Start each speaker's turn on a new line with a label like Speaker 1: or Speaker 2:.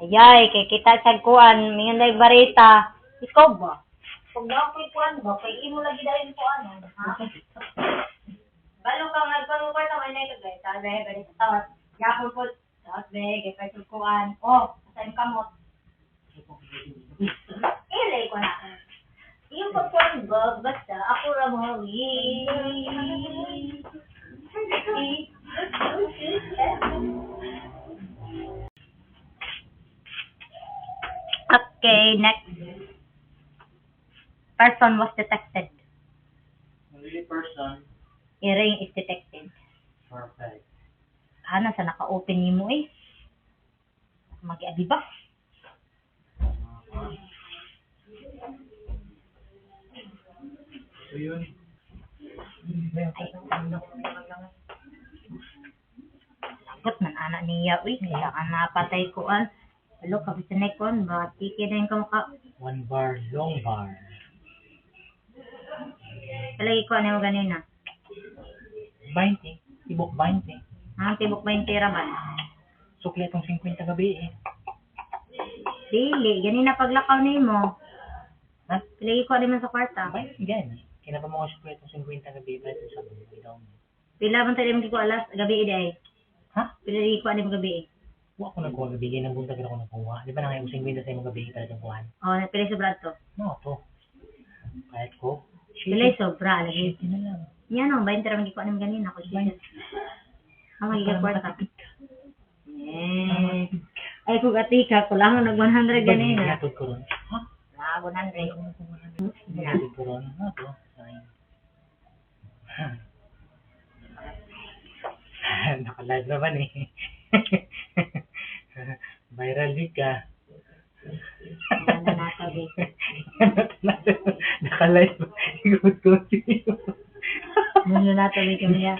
Speaker 1: Ayay, kay kita sa kuan, mingon day barita. Ikaw ba? Pag na ako'y kuan ba, kay imo lagi dahil kuan. Ha? Balo ka nga, kung ko ito, may nakagay. Sabi, ganito tawad. Yapon po, sabi, kay kayo kuan. Oh, saan kamot? Ilay ko na. Yung pagkuhan ba, basta ako ramawi. Okay, next. Person was detected.
Speaker 2: Only person.
Speaker 1: Earring is detected.
Speaker 2: Perfect.
Speaker 1: Ano, sa naka-open niyo mo eh. Mag-iabi ba?
Speaker 2: So yun.
Speaker 1: Sagot man, anak niya, uy. Kaya ka napatay ko, ah. Halo, kapisanay ko, ba? Tiki na yung kamukha.
Speaker 2: 1 bar, long bar.
Speaker 1: Palagi ko, ano yung ganina?
Speaker 2: 20. Tibok 20.
Speaker 1: Ang tibok ba yung tira ba?
Speaker 2: Sukli itong 50 gabi eh.
Speaker 1: Dili, ganina paglakaw ni mo.
Speaker 2: Ha?
Speaker 1: Palagi ko, ano man sa kwarta.
Speaker 2: Abay, ganyan. Kinapa mo ko sukli itong 50 gabi pa ito sa mga.
Speaker 1: Pila man tayo mo alas, gabi eh.
Speaker 2: Ha?
Speaker 1: Palagi ko, ano mo gabi eh.
Speaker 2: Huwag ko nagkuha gabi. Ganyan ang buntag ako nakuha. Di ba na ngayon 50 sa mga gabi para itong kuhan?
Speaker 1: O, pila sobra to.
Speaker 2: No, to. Kahit ko.
Speaker 1: Pila sobra, lagi.
Speaker 2: 50 na lang.
Speaker 1: Yan o, 20 ra magkikuha naman ganina. Ako siya. Ang magiging kwarta. Eh. Ay, kung atika, kulangan nag 100 ganina.
Speaker 2: Inatod ko ron. Ha?
Speaker 1: Ah, 100.
Speaker 2: Inatod ko ron. Ano to? Naka-live naman eh. Viral week ka.
Speaker 1: Ganda na sabi.
Speaker 2: Naka-live. Good ko.
Speaker 1: Muna na tabi kami ya.